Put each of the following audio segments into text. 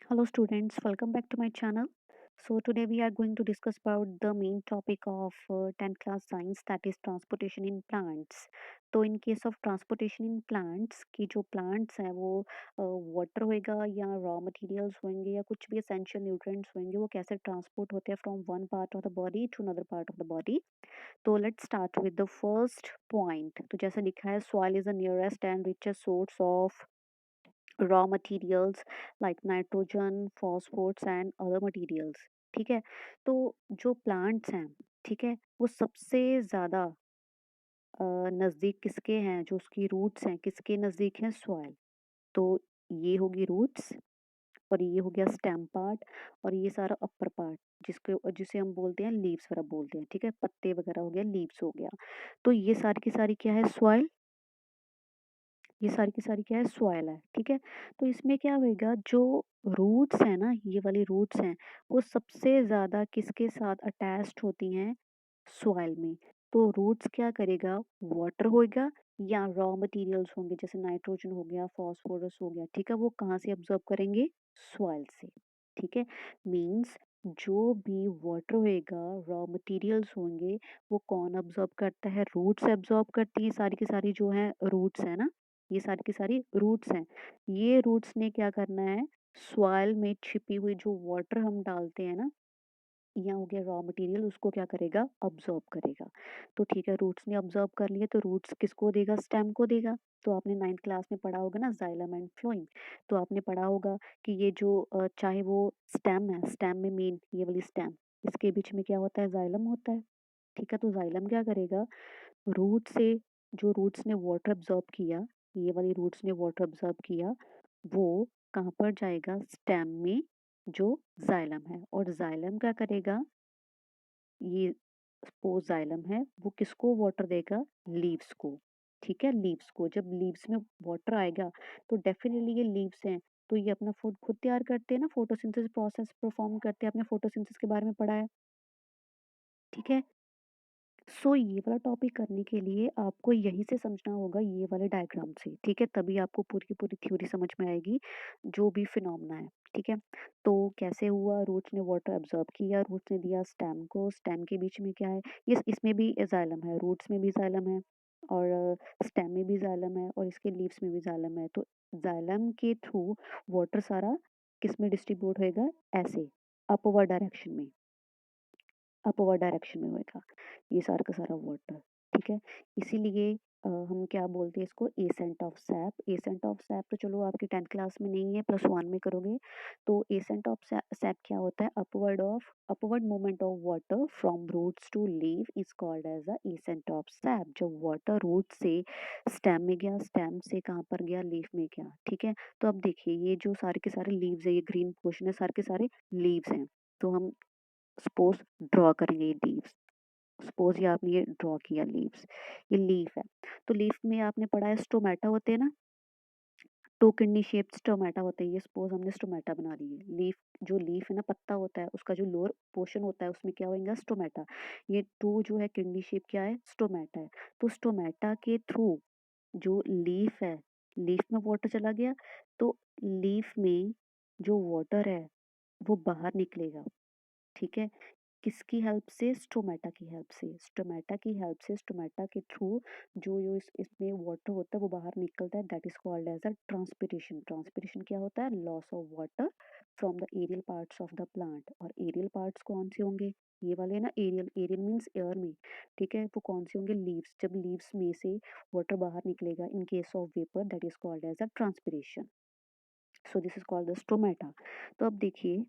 Hello students, welcome back to my channel. So today we are going to discuss about the main topic of 10th class science, that is transportation in plants. तो in case of transportation in plants कि जो plants हैं वो water होएगा या raw materials होंगे या कुछ भी essential nutrients होंगे वो कैसे transport होते हैं from one part of the body to another part of the body. तो let's start with the first point. तो जैसे लिखा है soil is the nearest and richest source of raw materials like nitrogen, phosphorus and other materials. ठीक है, तो जो plants हैं, ठीक है, वो सबसे ज़्यादा नज़दीक किसके हैं, जो उसकी रूट्स हैं किसके नज़दीक हैं, सॉइल। तो ये होगी रूट्स और ये हो गया स्टेम पार्ट और ये सारा अपर पार्ट जिसके जिसे हम बोलते हैं लीव्स वगैरह बोलते हैं, ठीक है, पत्ते वगैरह हो गया, लीव्स हो गया। तो ये सारी की सारी क्या है, सॉइल। ये सारी की सारी क्या है, सॉइल है, ठीक है। तो इसमें क्या होएगा, जो रूट्स है ना, ये वाली रूट्स हैं, वो सबसे ज़्यादा किसके साथ अटैच्ड होती हैं, सॉइल में। तो रूट्स क्या करेगा, वाटर होएगा या रॉ मटेरियल्स होंगे जैसे नाइट्रोजन हो गया, फास्फोरस हो गया, ठीक है, वो कहाँ से अब्जॉर्ब करेंगे, सॉइल से। ठीक है, मीन्स जो भी वाटर होएगा, रॉ मटेरियल्स होंगे, वो कौन अब्जॉर्ब करता है, रूट्स अब्जॉर्ब करती है, सारी की सारी जो है रूट्स है ना, ये सारी की सारी रूट्स हैं। ये रूट्स ने क्या करना है, सॉइल में छिपी हुई जो वाटर हम डालते हैं ना, या हो गया रॉ मटेरियल, उसको क्या करेगा, अब्जॉर्ब करेगा। तो ठीक है, रूट्स ने अब्जॉर्ब कर लिया तो रूट्स किसको देगा, स्टेम को देगा। तो आपने 9th क्लास में पढ़ा होगा ना, जाइलम एंड फ्लोएम। तो आपने पढ़ा होगा कि ये जो चाहे वो स्टेम है, स्टेम में मेन ये वाली स्टेम, इसके बीच में क्या होता है, जाइलम होता है। ठीक है, तो जाइलम क्या करेगा, रूट से, जो रूट्स ने वाटर अब्जॉर्ब किया, ये वाली रूट्स ने वाटर अब्जॉर्ब किया, वो कहाँ पर जाएगा, स्टेम में, जो जाइलम है। और जाइलम क्या करेगा, ये सपोज जाइलम है, वो किसको वाटर देगा, लीव्स को। ठीक है, लीव्स को, जब लीव्स में वाटर आएगा तो डेफिनेटली ये लीव्स हैं, तो ये अपना फूड खुद तैयार करते हैं ना, फोटोसिंथेसिस प्रोसेस परफॉर्म करते हैं, आपने फोटोसिंथेसिस के बारे में पढ़ा है। ठीक है, सो ये वाला टॉपिक करने के लिए आपको यहीं से समझना होगा, ये वाले डायग्राम से, ठीक है, तभी आपको पूरी की पूरी थ्योरी समझ में आएगी, जो भी फिनोमेना है। ठीक है, तो कैसे हुआ, रूट्स ने वाटर एब्जॉर्ब किया, रूट्स ने दिया स्टेम को, स्टेम के बीच में क्या है, ये इसमें भी जाइलम है, रूट्स में भी जाइलम है और स्टेम में भी जाइलम है और इसके लीव्स में भी जाइलम है। तो जाइलम के थ्रू वाटर सारा किस में डिस्ट्रीब्यूट होएगा, ऐसे अपवर्ड डायरेक्शन में, अपवर्ड डायरेक्शन में होएगा ये सारा का सारा वाटर। ठीक है, इसीलिए हम क्या बोलते हैं इसको, accent of SAP. Accent of SAP तो चलो आपकी 10th क्लास में नहीं है, +1 में करोगे। तो एसेंट ऑफ सैप क्या होता है, upward movement of water from roots to leave is called as a ascent of sap. जब वाटर रूट से स्टेम में गया, स्टेम से कहाँ पर गया, लीफ में गया। ठीक है, तो अब देखिए ये जो सारे के सारे लीव्स है, ये ग्रीन पोर्शन है, सारे के सारे लीव्स हैं। तो हम सपोज ड्रॉ करेंगे ये लीव्स, सपोज ये आपने ये ड्रॉ किया लीव्स, ये लीफ है। तो लीफ में आपने पढ़ा है स्टोमेटा होते हैं ना, टू किडनी शेप्ड स्टोमेटा होते हैं। ये सपोज हमने स्टोमेटा बना ली है, लीफ, जो लीफ है ना, पत्ता होता है, उसका जो लोअर पोर्शन होता है उसमें क्या होगा, स्टोमेटा। ये टू जो है किडनी शेप क्या है, स्टोमेटा है। तो स्टोमेटा के थ्रू जो लीफ है, लीफ में वाटर चला गया, तो लीफ में जो वाटर है वो बाहर निकलेगा। ठीक है, किसकी हेल्प से, स्टोमेटा की हेल्प से, स्टोमेटा की हेल्प से, स्टोमेटा के थ्रू जो जो इसमें वाटर होता है वो बाहर निकलता है, that is called as a transpiration. Transpiration क्या होता है, loss of water from the aerial parts of the plant. और एरियल पार्ट्स कौन से होंगे, ये वाले ना, एरियल, एरियल मीन्स एयर में। ठीक है, वो कौन से होंगे, लीव्स। जब लीव्स में से वाटर बाहर निकलेगा in case of vapour, that is called as a transpiration. So this is called the stomata. तो अब देखिए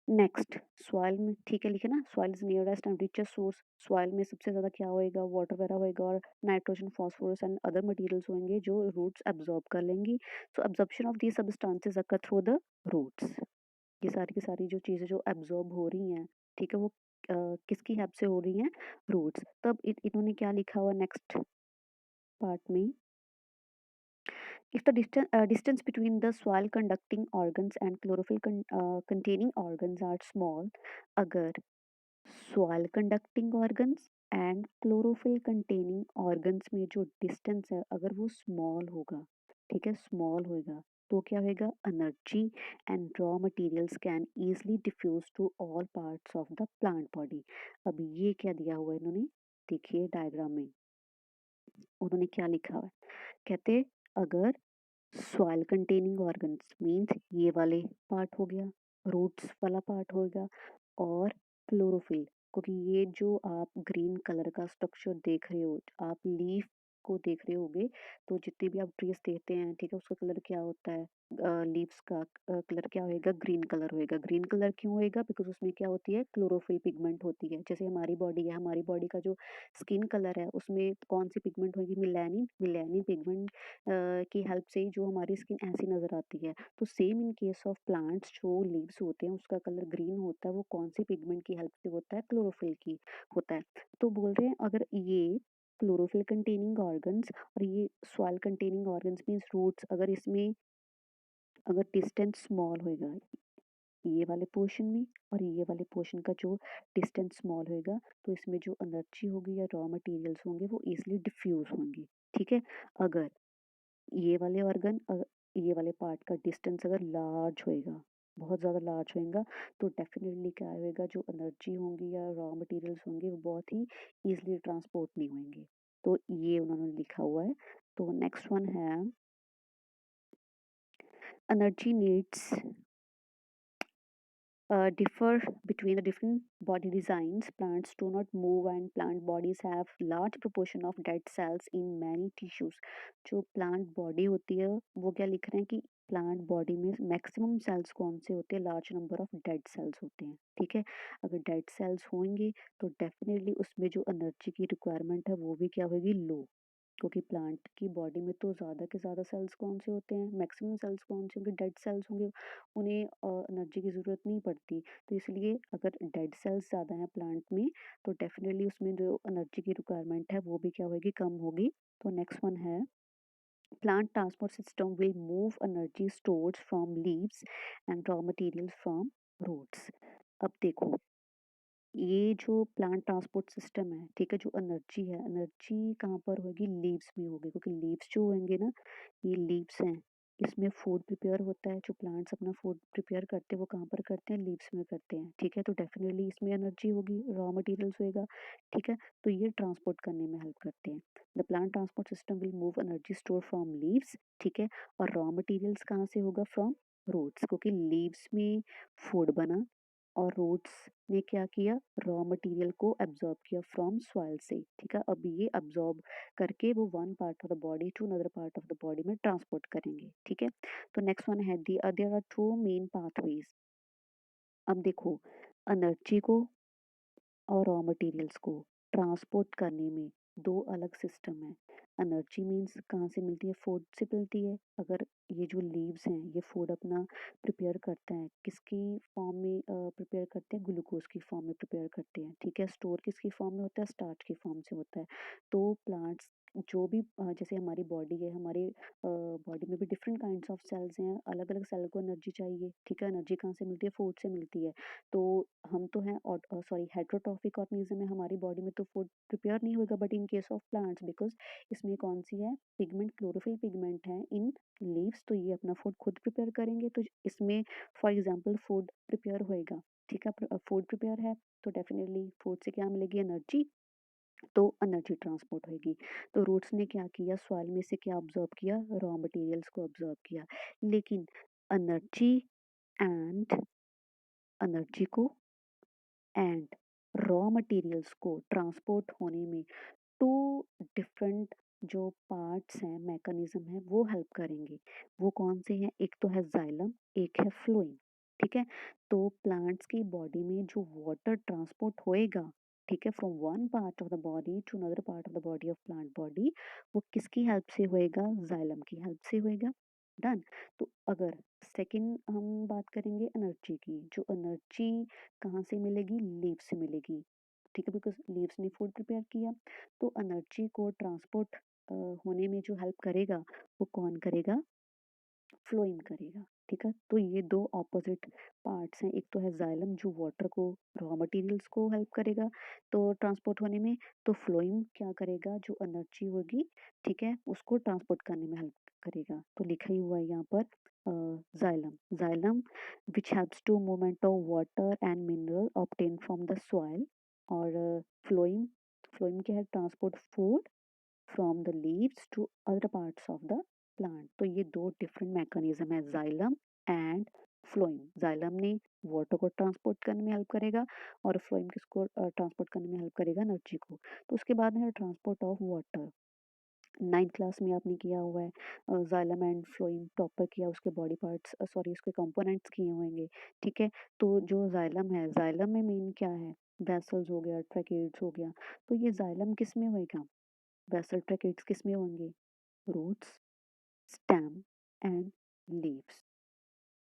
नेक्स्ट, सॉइल में, ठीक है, लिखे ना, soil is nearest and richest source. Soil में सबसे ज़्यादा क्या होएगा, वाटर वगैरह होएगा और nitrogen, phosphorus and other materials होंगे जो रूट्स एब्जॉर्ब कर लेंगी। So absorption of these substances occur through the roots. ये सारी की सारी जो चीज़ें जो एब्जॉर्ब हो रही हैं, ठीक है, वो किसकी हेल्प से हो रही हैं, रूट्स। तब इन्होंने क्या लिखा हुआ नेक्स्ट पार्ट में, if the distance between the soil conducting organs and chlorophyll containing organs are small, अगर soil conducting organs and chlorophyll containing organs में जो डिस्टेंस है अगर वो स्मॉल होगा, ठीक है, स्मॉल होएगा तो क्या होएगा, energy and raw materials can easily diffuse to all parts of the plant body. अब ये क्या दिया हुआ है इन्होंने, देखिए डायग्राम में उन्होंने क्या लिखा हुआ है, कहते अगर सॉइल कंटेनिंग ऑर्गन्स मीन्स ये वाले पार्ट हो गया, रूट्स वाला पार्ट होगा, और क्लोरोफिल, क्योंकि ये जो आप ग्रीन कलर का स्ट्रक्चर देख रहे हो, आप लीफ को देख रहे होगे, तो जितने भी आप ट्रीज देखते हैं, ठीक है, उसका कलर क्या होता है, लीव्स का कलर क्या होएगा, ग्रीन कलर होएगा। ग्रीन कलर क्यों होएगा, बिकॉज उसमें क्या होती है, क्लोरोफिल पिगमेंट होती है। जैसे हमारी बॉडी है, हमारी बॉडी का जो स्किन कलर है उसमें कौन सी पिगमेंट होगी, मिलेनिन, मिलेनिन पिगमेंट की हेल्प से ही जो हमारी स्किन ऐसी नज़र आती है। तो same in case of plants, जो लीव्स होते हैं उसका कलर ग्रीन होता है, वो कौन सी पिगमेंट की हेल्प से होता है, क्लोरोफिल की होता है। तो बोल रहे हैं अगर ये क्लोरोफिल कंटेनिंग ऑर्गन्स और ये soil containing organs means roots, अगर इसमें अगर डिस्टेंस स्मॉल होएगा ये वाले पोर्शन में और ये वाले पोर्शन का जो डिस्टेंस स्मॉल होएगा, तो इसमें जो एनर्जी होगी या रॉ मटेरियल्स होंगे वो इजिली डिफ्यूज होंगे। ठीक है, अगर ये वाले ऑर्गन ये वाले पार्ट का डिस्टेंस अगर लार्ज होएगा, बहुत ज़्यादा लार्ज होएगा, तो डेफिनेटली क्या होएगा, जो एनर्जी होंगी या रॉ मटेरियल्स होंगे वो बहुत ही ईजिली ट्रांसपोर्ट नहीं होंगे। तो ये उन्होंने लिखा हुआ है। तो नेक्स्ट वन है, energy needs differ between the different body designs. Plants do not move and plant bodies have large proportion of dead cells in many tissues. जो प्लांट बॉडी होती है वो क्या लिख रहे हैं कि प्लांट बॉडी में मैक्सिमम सेल्स कौन से होते हैं, large number of dead cells होते हैं। ठीक है, अगर डेड सेल्स होंगे तो डेफिनेटली उसमें जो एनर्जी की रिक्वायरमेंट है वो भी क्या होगी, लो, क्योंकि प्लांट की बॉडी में तो ज़्यादा के ज़्यादा सेल्स कौन से होते हैं, मैक्सिमम सेल्स कौन से होंगे, डेड सेल्स होंगे, उन्हें एनर्जी की ज़रूरत नहीं पड़ती। तो इसलिए अगर डेड सेल्स ज़्यादा हैं प्लांट में, तो डेफिनेटली उसमें जो एनर्जी की रिक्वायरमेंट है वो भी क्या होगी, कम होगी। तो नेक्स्ट वन है, plant transport system will move energy stored from leaves and raw material from roots. अब देखो, ये जो प्लांट ट्रांसपोर्ट सिस्टम है, ठीक है, जो एनर्जी है, एनर्जी कहाँ पर होगी, लीव्स में होगी, क्योंकि लीव्स जो होंगे ना, ये लीव्स हैं, इसमें फूड प्रिपेयर होता है, जो प्लांट्स अपना फूड प्रिपेयर करते हैं वो कहाँ पर करते हैं, लीव्स में करते हैं। ठीक है, तो डेफिनेटली इसमें एनर्जी होगी, रॉ मटेरियल्स होएगा। ठीक है, तो ये ट्रांसपोर्ट करने में हेल्प करते हैं। The plant transport system will move energy store from leaves, ठीक है, और रॉ मटेरियल्स कहाँ से होगा, फ्रॉम रूट्स, क्योंकि लीव्स में फूड बना और रूट्स ने क्या किया, रॉ मटेरियल को एब्जॉर्ब किया फ्रॉम सॉइल से। ठीक है, अब ये एब्जॉर्ब करके वो one part of the body to another part of the body में ट्रांसपोर्ट करेंगे। ठीक है, तो नेक्स्ट वन है, there are two main pathways. अब देखो, एनर्जी को और रॉ मटेरियल्स को ट्रांसपोर्ट करने में दो अलग सिस्टम है। एनर्जी मीन्स कहाँ से मिलती है, फूड से मिलती है। अगर ये जो लीव्स हैं ये फूड अपना प्रिपेयर करते हैं, किसकी फॉर्म में प्रिपेयर करते हैं, ग्लूकोज की फॉर्म में प्रिपेयर करते हैं। ठीक है, स्टोर किसकी फॉर्म में होता है, स्टार्च की फॉर्म से होता है। तो प्लांट्स जो भी जैसे हमारी बॉडी है, हमारे बॉडी में भी डिफरेंट काइंड्स ऑफ सेल्स हैं, अलग अलग सेल को एनर्जी चाहिए। ठीक है, एनर्जी कहाँ से मिलती है, फूड से मिलती है। तो हम तो हैं और सॉरी हेट्रोट्रॉफिक ऑर्गेनिज्म है, हमारी बॉडी में तो फूड प्रिपेयर नहीं होगा, but in case of plants, because इसमें कौन सी है, पिगमेंट, क्लोरोफिल पिगमेंट है इन लीव्स, तो ये अपना फूड खुद प्रिपेयर करेंगे। तो इसमें फॉर एग्जांपल फूड प्रिपेयर होएगा। ठीक है, फूड प्रिपेयर है तो डेफिनेटली फूड से क्या मिलेगी, एनर्जी, तो एनर्जी ट्रांसपोर्ट होगी। तो रूट्स ने क्या किया, सॉइल में से क्या ऑब्जॉर्व किया, रॉ मटेरियल्स को ऑब्जॉर्व किया। लेकिन एनर्जी एंड एनर्जी को एंड रॉ मटेरियल्स को ट्रांसपोर्ट होने में टू डिफरेंट जो पार्ट्स हैं, मैकेनिज्म है, वो हेल्प करेंगे। वो कौन से हैं, एक तो है जाइलम, एक है फ्लोएम। ठीक है, तो प्लांट्स की बॉडी में जो वाटर ट्रांसपोर्ट होएगा, ठीक है, from one part of the body to another part of the body of plant body, वो किसकी हेल्प से होएगा, जाइलम की हेल्प से होएगा। डन। तो अगर सेकंड हम बात करेंगे एनर्जी की, जो एनर्जी कहाँ से मिलेगी, लीव से मिलेगी। ठीक है, बिकॉज लीव्स ने फूड प्रिपेयर किया। तो एनर्जी को ट्रांसपोर्ट होने में जो हेल्प करेगा वो कौन करेगा, फ्लोएम करेगा। ठीक है, तो ये दो ऑपोजिट पार्ट्स हैं, एक तो है जाइलम जो वाटर को, रॉ मटेरियल्स को हेल्प करेगा तो ट्रांसपोर्ट होने में, तो फ्लोएम क्या करेगा, जो एनर्जी होगी, ठीक है, उसको ट्रांसपोर्ट करने में हेल्प करेगा। तो लिखा ही हुआ है यहाँ पर xylem. Xylem which helps to movement of water and mineral obtain from the soil. और फ्लोइम, फ्लोइम क्या है, transport food from the leaves to other parts of the plant. तो ये दो डिफरेंट मैकेनिज्म है, जाइलम एंड फ्लोइम। जाइलम ने water को transport करने में हेल्प करेगा और फ्लोइम किसको ट्रांसपोर्ट करने में हेल्प करेगा, एनर्जी को। तो उसके बाद है transport of water. 9th class में आपने किया हुआ है, जाइलम एंड फ्लोइम प्रॉपर किया, उसके बॉडी पार्ट्स सॉरी उसके कंपोनेंट्स किए होंगे। ठीक है, तो जो जाइलम है, जाइलम में मेन क्या है, वेसल्स हो गया, ट्रैकेट्स हो गया। तो ये जाइलम किस में होएगा, वेसल ट्रैकेट्स किस में होंगे, रूट्स, स्टेम एंड लीव्स।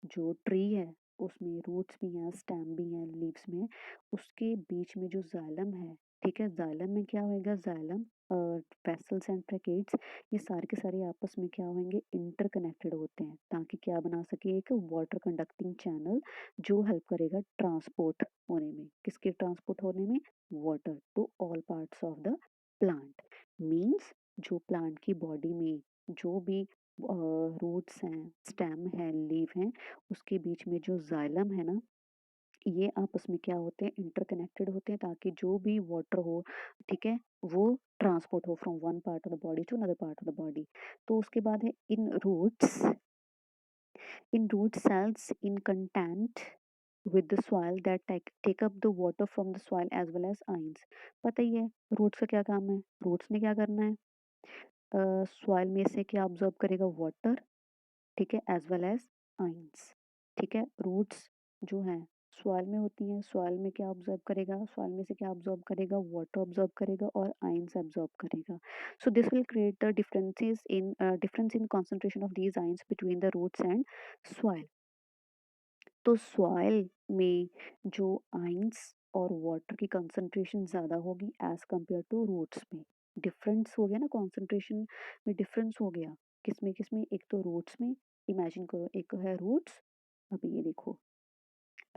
जो ट्री है उसमें रूट्स भी हैं, स्टेम भी हैं, लीव्स में, उसके बीच में जो जाइलम है, ठीक है, जाइलम में क्या होएगा, जाइलम वेसल्स एंड ट्रैकेट्स ये सारे के सारे आपस में क्या होंगे, इंटरकनेक्टेड होते हैं, ताकि क्या बना सके, एक वाटर कंडक्टिंग चैनल जो हेल्प करेगा ट्रांसपोर्ट होने में, किसके ट्रांसपोर्ट होने में, water to all parts of the plant. Means जो प्लांट की बॉडी में जो भी रूट्स हैं, स्टेम है, लीव हैं, उसके बीच में जो जाइलम है ना, ये आपस में क्या होते हैं, इंटरकनेक्टेड होते हैं, ताकि जो भी वाटर हो, ठीक है, वो ट्रांसपोर्ट हो from one part of the body to another part of the body. तो उसके बाद है in root cells in contact with the soil that take up the water from the soil as well as ions। पता ही है roots का क्या काम है, रूट्स ने क्या करना है, सॉइल में से क्या ऑब्जॉर्ब करेगा, वाटर, ठीक है, एज वेल एज आइंस। ठीक है, रूट्स जो हैं सॉइल में होती हैं, सॉइल में क्या ऑब्जॉर्ब करेगा, सॉइल में से क्या ऑब्जॉर्ब करेगा, वाटर ऑब्जॉर्ब करेगा और आइंस ऑब्जॉर्ब करेगा। So this will create the difference in concentration of these ions between the roots and soil. तो सॉइल में जो आइंस और वाटर की कंसंट्रेशन ज़्यादा होगी एज कंपेयर टू रूट्स में। डिफरेंस हो गया ना, कॉन्सेंट्रेशन में डिफरेंस हो गया, किसमें किसमें, एक तो रूट्स में, इमेजिन करो एक है रूट्स, अभी ये देखो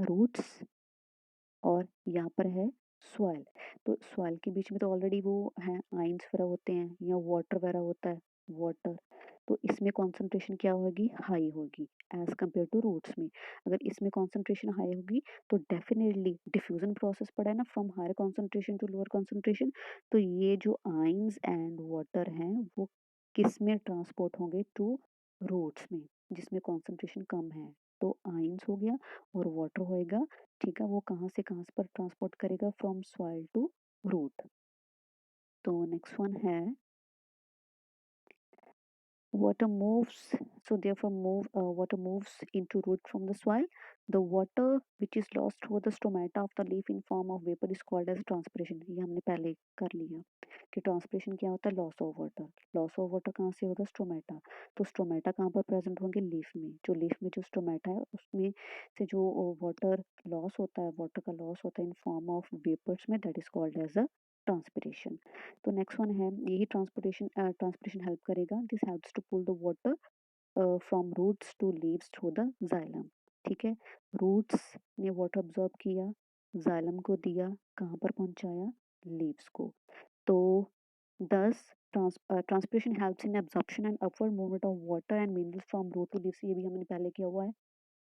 रूट्स, और यहाँ पर है सॉइल। तो सॉइल के बीच में तो ऑलरेडी वो हैं आइंस वगैरह होते हैं या वाटर वगैरह होता है, वाटर। तो इसमें कॉन्सेंट्रेशन क्या होगी, हाई होगी एज कंपेयर टू रूट्स में। अगर इसमें कॉन्सेंट्रेशन हाई होगी तो डेफिनेटली डिफ्यूजन प्रोसेस पड़ा है ना, from higher concentration to lower concentration. तो ये जो आइंस एंड वाटर हैं वो किस में ट्रांसपोर्ट होंगे, टू रूट्स में, जिसमें कॉन्सेंट्रेशन कम है। तो आइंस हो गया और वाटर होएगा, ठीक है, वो कहाँ से कहाँ पर ट्रांसपोर्ट करेगा, फ्रॉम सॉइल टू रूट। तो नेक्स्ट वन है water moves, so therefore water moves into root from the soil. The water which is lost through the stomata of the leaf in form of vapor is called as transpiration। ये हमने पहले कर लिया कि transpiration क्या होता है, loss of water. Loss of water कहाँ से होगा, स्टोमेटा। तो स्टोमेटा कहाँ पर प्रेजेंट होंगे, लीफ में। जो लीफ में जो स्टोमेटा है उसमें से जो वाटर लॉस होता है, वाटर का लॉस होता है इन फॉर्म ऑफ वेपर्स में, that is called as a transpiration. तो नेक्स्ट वन है, यही ट्रांसपिरेशन हेल्प करेगा, this helps to pull the water from roots to leaves through the xylem. ठीक है, रूट्स ने वाटर अब्जॉर्ब किया, जाइलम को दिया, कहाँ पर पहुंचाया, लीव्स को। तो thus transpiration helps in absorption and upward movement of water and minerals from root to leaves. ये भी हमने पहले किया हुआ है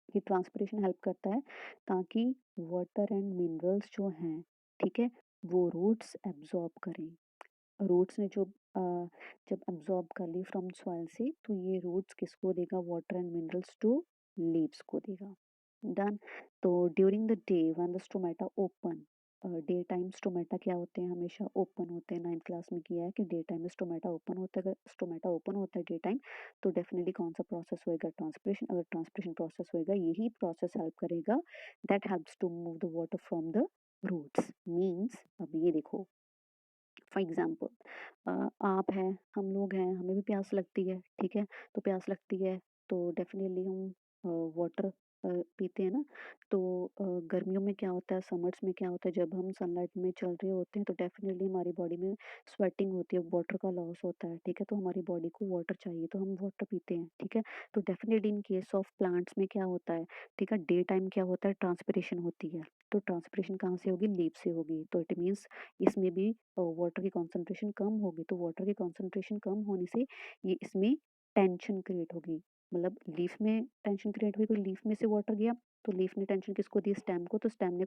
कि ट्रांसपिरेशन हेल्प करता है ताकि वाटर एंड मिनरल्स जो हैं, ठीक है, वो रूट्स एब्जॉर्ब करें। रूट्स ने जो जब एब्जॉर्ब कर ली फ्रॉम सॉइल से, तो ये रूट्स किसको देगा, water and minerals to leaves को देगा। डन। तो during the day when the stomata open, day time stomata क्या होते हैं, हमेशा ओपन होते हैं। 9th क्लास में किया है कि डे टाइम में स्टोमेटा ओपन होता है। अगर स्टोमेटा ओपन होता है डे टाइम तो डेफिनेटली कौन सा प्रोसेस होएगा, ट्रांसपिरेशन। अगर ट्रांसपिरेशन प्रोसेस होएगा, यही प्रोसेस हेल्प करेगा, that helps to move the water from the roots. Means अब ये देखो, फॉर एग्जाम्पल आप हैं, हम लोग हैं, हमें भी प्यास लगती है, ठीक है, तो प्यास लगती है तो डेफिनेटली हम वाटर पीते हैं ना। तो गर्मियों में क्या होता है, समर्स में क्या होता है, जब हम सनलाइट में चल रहे होते हैं तो डेफिनेटली हमारी बॉडी में स्वेटिंग होती है, वाटर का लॉस होता है, ठीक है, तो हमारी बॉडी को वाटर चाहिए तो हम वाटर पीते हैं, ठीक है। तो definitely in case of plants में क्या होता है, ठीक है, डे टाइम क्या होता है, ट्रांसपिरेशन होती है। तो ट्रांसपिरेशन कहाँ से होगी, लीफ से होगी। तो इट मीन्स इसमें भी वाटर की कॉन्सेंट्रेशन कम होगी, तो वाटर की कॉन्सेंट्रेशन कम होने से ये इसमें टेंशन क्रिएट होगी। मतलब लीफ में टेंशन क्रिएट हुई, कोई लीफ में से वाटर गया तो लीफ ने टेंशन किसको दी, स्टेम को, तो स्टेम ने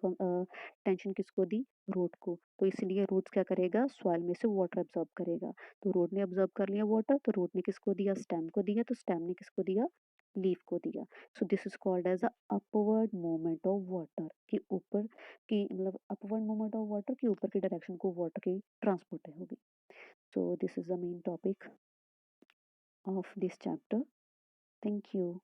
टेंशन किसको दी, रूट को। तो इसलिए रूट्स क्या करेगा, सॉइल में से वाटर एब्जॉर्ब करेगा। तो रूट ने एब्जॉर्ब कर लिया वाटर, तो रूट ने किसको दिया, स्टेम को दिया, तो स्टेम ने किसको दिया, लीफ को दिया। So this is called as a upward movement of water, कि ऊपर की मतलब अपवर्ड मूवमेंट ऑफ वाटर की ऊपर की डायरेक्शन को वाटर की ट्रांसपोर्ट होगी। सो this is the main topic of this chapter. Thank you.